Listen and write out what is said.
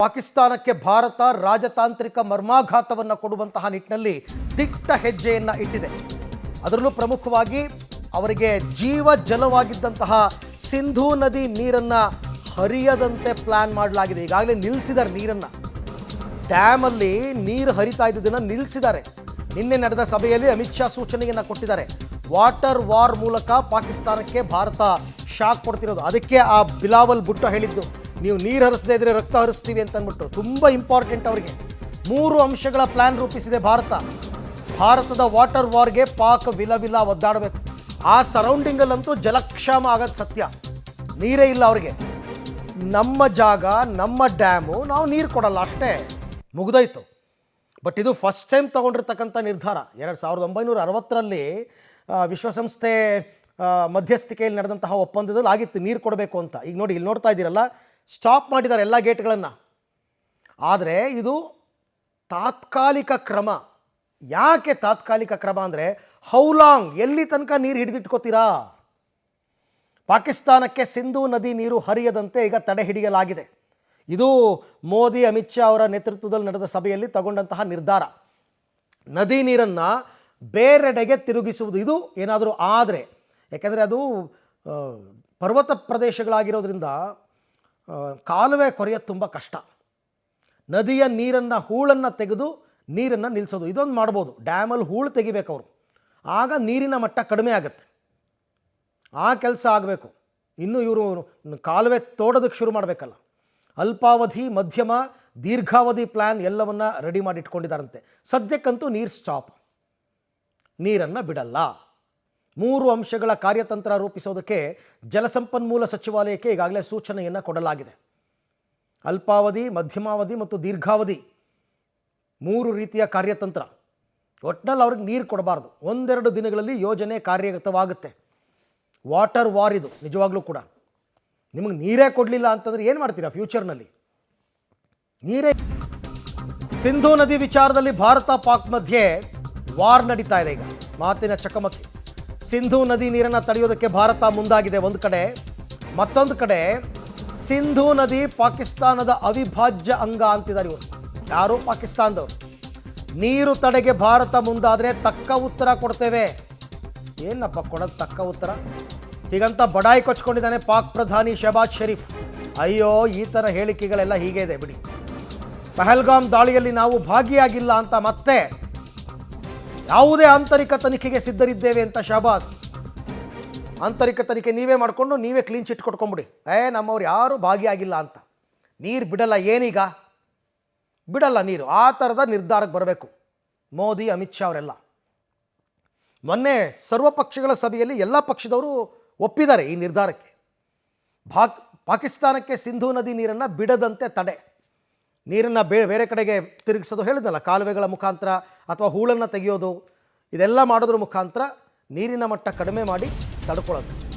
ಪಾಕಿಸ್ತಾನಕ್ಕೆ ಭಾರತ ರಾಜತಾಂತ್ರಿಕ ಮರ್ಮಾಘಾತವನ್ನು ಕೊಡುವಂತಹ ನಿಟ್ಟಿನಲ್ಲಿ ದಿಟ್ಟ ಹೆಜ್ಜೆಯನ್ನು ಇಟ್ಟಿದೆ. ಅದರಲ್ಲೂ ಪ್ರಮುಖವಾಗಿ ಅವರಿಗೆ ಜೀವ ಜಲವಾಗಿದ್ದಂತಹ ಸಿಂಧೂ ನದಿ ನೀರನ್ನು ಹರಿಯದಂತೆ ಪ್ಲಾನ್ ಮಾಡಲಾಗಿದೆ. ಈಗಾಗಲೇ ನಿಲ್ಲಿಸಿದ್ದಾರೆ ನೀರನ್ನು, ಡ್ಯಾಮಲ್ಲಿ ನೀರು ಹರಿತಾ ಇದ್ದುದನ್ನು ನಿಲ್ಲಿಸಿದ್ದಾರೆ. ನಿನ್ನೆ ನಡೆದ ಸಭೆಯಲ್ಲಿ ಅಮಿತ್ ಶಾ ಸೂಚನೆಯನ್ನು ಕೊಟ್ಟಿದ್ದಾರೆ. ವಾಟರ್ ವಾರ್ ಮೂಲಕ ಪಾಕಿಸ್ತಾನಕ್ಕೆ ಭಾರತ ಶಾಕ್ ಕೊಡ್ತಿರೋದು. ಅದಕ್ಕೆ ಆ ಬಿಲಾವಲ್ ಭುಟ್ಟೋ ಹೇಳಿದ್ದು, ನೀವು ನೀರು ಹರಿಸದೇ ಇದ್ರೆ ರಕ್ತ ಹರಿಸ್ತೀವಿ ಅಂತ ಅಂದ್ಬಿಟ್ಟು. ತುಂಬ ಇಂಪಾರ್ಟೆಂಟ್ ಅವರಿಗೆ. 3 ಅಂಶಗಳ ಪ್ಲಾನ್ ರೂಪಿಸಿದೆ ಭಾರತ. ಭಾರತದ ವಾಟರ್ ವಾರ್ಗೆ ಪಾಕ್ ವಿಲ ಒದ್ದಾಡಬೇಕು. ಆ ಸರೌಂಡಿಂಗಲ್ಲಂತೂ ಜಲಕ್ಷಾಮ ಆಗೋದು ಸತ್ಯ. ನೀರೇ ಇಲ್ಲ ಅವರಿಗೆ. ನಮ್ಮ ಜಾಗ, ನಮ್ಮ ಡ್ಯಾಮು, ನಾವು ನೀರು ಕೊಡಲ್ಲ, ಅಷ್ಟೇ, ಮುಗಿದೋಯ್ತು. ಬಟ್ ಇದು ಫಸ್ಟ್ ಟೈಮ್ ತೊಗೊಂಡಿರ್ತಕ್ಕಂಥ ನಿರ್ಧಾರ. 1960ರಲ್ಲಿ ವಿಶ್ವಸಂಸ್ಥೆ ಮಧ್ಯಸ್ಥಿಕೆಯಲ್ಲಿ ನಡೆದಂತಹ ಒಪ್ಪಂದದಲ್ಲಿ ಆಗಿತ್ತು ನೀರು ಕೊಡಬೇಕು ಅಂತ. ಈಗ ನೋಡಿ, ಇಲ್ಲಿ ನೋಡ್ತಾ ಇದ್ದೀರಲ್ಲ, ಸ್ಟಾಪ್ ಮಾಡಿದ್ದಾರೆ ಎಲ್ಲ ಗೇಟ್ಗಳನ್ನು. ಆದರೆ ಇದು ತಾತ್ಕಾಲಿಕ ಕ್ರಮ. ಯಾಕೆ ತಾತ್ಕಾಲಿಕ ಕ್ರಮ ಅಂದರೆ, ಹೌ ಲಾಂಗ್, ಎಲ್ಲಿ ತನಕ ನೀರು ಹಿಡಿದಿಟ್ಕೋತೀರಾ? ಪಾಕಿಸ್ತಾನಕ್ಕೆ ಸಿಂಧೂ ನದಿ ನೀರು ಹರಿಯದಂತೆ ಈಗ ತಡೆ ಹಿಡಿಯಲಾಗಿದೆ. ಇದು ಮೋದಿ ಅಮಿತ್ ಶಾ ಅವರ ನೇತೃತ್ವದಲ್ಲಿ ನಡೆದ ಸಭೆಯಲ್ಲಿ ತಗೊಂಡಂತಹ ನಿರ್ಧಾರ. ನದಿ ನೀರನ್ನು ಬೇರೆಡೆಗೆ ತಿರುಗಿಸುವುದು, ಇದು ಏನಾದರೂ ಆದರೆ, ಯಾಕೆಂದರೆ ಅದು ಪರ್ವತ ಪ್ರದೇಶಗಳಾಗಿರೋದ್ರಿಂದ ಕಾಲುವೆ ಕೊರೆಯೋದು ತುಂಬ ಕಷ್ಟ. ನದಿಯ ನೀರನ್ನು, ಹೂಳನ್ನು ತೆಗೆದು ನೀರನ್ನು ನಿಲ್ಲಿಸೋದು, ಇದೊಂದು ಮಾಡ್ಬೋದು. ಡ್ಯಾಮಲ್ಲಿ ಹೂಳು ತೆಗಿಬೇಕು ಅವರು, ಆಗ ನೀರಿನ ಮಟ್ಟ ಕಡಿಮೆ ಆಗುತ್ತೆ. ಆ ಕೆಲಸ ಆಗಬೇಕು. ಇನ್ನು ಇವರು ಕಾಲುವೆ ತೋಡೋದಕ್ಕೆ ಶುರು ಮಾಡಬೇಕಲ್ಲ. ಅಲ್ಪಾವಧಿ, ಮಧ್ಯಮ, ದೀರ್ಘಾವಧಿ ಪ್ಲ್ಯಾನ್ ಎಲ್ಲವನ್ನು ರೆಡಿ ಮಾಡಿ ಇಟ್ಕೊಂಡಿದ್ದಾರಂತೆ. ಸದ್ಯಕ್ಕಂತೂ ನೀರು ಸ್ಟಾಪ್, ನೀರನ್ನು ಬಿಡಲ್ಲ. 3 ಅಂಶಗಳ ಕಾರ್ಯತಂತ್ರ ರೂಪಿಸೋದಕ್ಕೆ ಜಲಸಂಪನ್ಮೂಲ ಸಚಿವಾಲಯಕ್ಕೆ ಈಗಾಗಲೇ ಸೂಚನೆಯನ್ನು ಕೊಡಲಾಗಿದೆ. ಅಲ್ಪಾವಧಿ, ಮಧ್ಯಮಾವಧಿ ಮತ್ತು ದೀರ್ಘಾವಧಿ 3 ರೀತಿಯ ಕಾರ್ಯತಂತ್ರ. ಒಟ್ಟಿನಲ್ಲಿ ಅವ್ರಿಗೆ ನೀರು ಕೊಡಬಾರ್ದು. 1-2 ದಿನಗಳಲ್ಲಿ ಯೋಜನೆ ಕಾರ್ಯಗತವಾಗುತ್ತೆ. ವಾಟರ್ ವಾರ್ ಇದು ನಿಜವಾಗ್ಲೂ ಕೂಡ. ನಿಮಗೆ ನೀರೇ ಕೊಡಲಿಲ್ಲ ಅಂತಂದರೆ ಏನು ಮಾಡ್ತೀರಾ ಫ್ಯೂಚರ್ನಲ್ಲಿ? ನೀರೇ. ಸಿಂಧೂ ನದಿ ವಿಚಾರದಲ್ಲಿ ಭಾರತ ಪಾಕ್ ಮಧ್ಯೆ ವಾರ್ ನಡೀತಾ ಇದೆ. ಈಗ ಮಾತಿನ ಚಕಮಕಿ. ಸಿಂಧೂ ನದಿ ನೀರನ್ನು ತಡೆಯೋದಕ್ಕೆ ಭಾರತ ಮುಂದಾಗಿದೆ ಒಂದು ಕಡೆ. ಮತ್ತೊಂದು ಕಡೆ ಸಿಂಧೂ ನದಿ ಪಾಕಿಸ್ತಾನದ ಅವಿಭಾಜ್ಯ ಅಂಗ ಅಂತಿದ್ದಾರೆ ಇವರು. ಯಾರು? ಪಾಕಿಸ್ತಾನದವರು. ನೀರು ತಡೆಗೆ ಭಾರತ ಮುಂದಾದರೆ ತಕ್ಕ ಉತ್ತರ ಕೊಡ್ತೇವೆ. ಏನಪ್ಪ ಕೊಡೋದು ತಕ್ಕ ಉತ್ತರ? ಹೀಗಂತ ಬಡಾಯಿ ಕೊಚ್ಕೊಂಡಿದ್ದಾನೆ ಪಾಕ್ ಪ್ರಧಾನಿ ಶಹಬಾಜ್ ಶರೀಫ್. ಅಯ್ಯೋ, ಈ ಥರ ಹೇಳಿಕೆಗಳೆಲ್ಲ ಹೀಗೆ ಇದೆ ಬಿಡಿ. ಪಹಲ್ಗಾಮ್ ದಾಳಿಯಲ್ಲಿ ನಾವು ಭಾಗಿಯಾಗಿಲ್ಲ ಅಂತ ಮತ್ತೆ ಯಾವುದೇ ಆಂತರಿಕ ತನಿಖೆಗೆ ಸಿದ್ಧರಿದ್ದೇವೆ ಅಂತ ಶಹಬಾಜ್. ಆಂತರಿಕ ತನಿಖೆ ನೀವೇ ಮಾಡಿಕೊಂಡು ನೀವೇ ಕ್ಲೀನ್ ಚಿಟ್ ಕೊಟ್ಕೊಂಬಿಡಿ. ನಮ್ಮವ್ರು ಯಾರೂ ಭಾಗಿಯಾಗಿಲ್ಲ ಅಂತ. ನೀರು ಬಿಡಲ್ಲ. ಏನೀಗ ಬಿಡಲ್ಲ ನೀರು? ಆ ಥರದ ನಿರ್ಧಾರಕ್ಕೆ ಬರಬೇಕು ಮೋದಿ, ಅಮಿತ್ ಶಾ ಅವರೆಲ್ಲ. ಮೊನ್ನೆ ಸರ್ವಪಕ್ಷಗಳ ಸಭೆಯಲ್ಲಿ ಎಲ್ಲ ಪಕ್ಷದವರು ಒಪ್ಪಿದ್ದಾರೆ ಈ ನಿರ್ಧಾರಕ್ಕೆ. ಪಾಕಿಸ್ತಾನಕ್ಕೆ ಸಿಂಧೂ ನದಿ ನೀರನ್ನು ಬಿಡದಂತೆ ತಡೆ, ನೀರನ್ನು ಬೇರೆ ಕಡೆಗೆ ತಿರುಗಿಸೋದು ಹೇಳಿದ್ನಲ್ಲ, ಕಾಲುವೆಗಳ ಮುಖಾಂತರ ಅಥವಾ ಹೂಳನ್ನು ತೆಗೆಯೋದು, ಇದೆಲ್ಲ ಮಾಡೋದ್ರ ಮುಖಾಂತರ ನೀರಿನ ಮಟ್ಟ ಕಡಿಮೆ ಮಾಡಿ ತಡ್ಕೊಳ್ಳೋದು.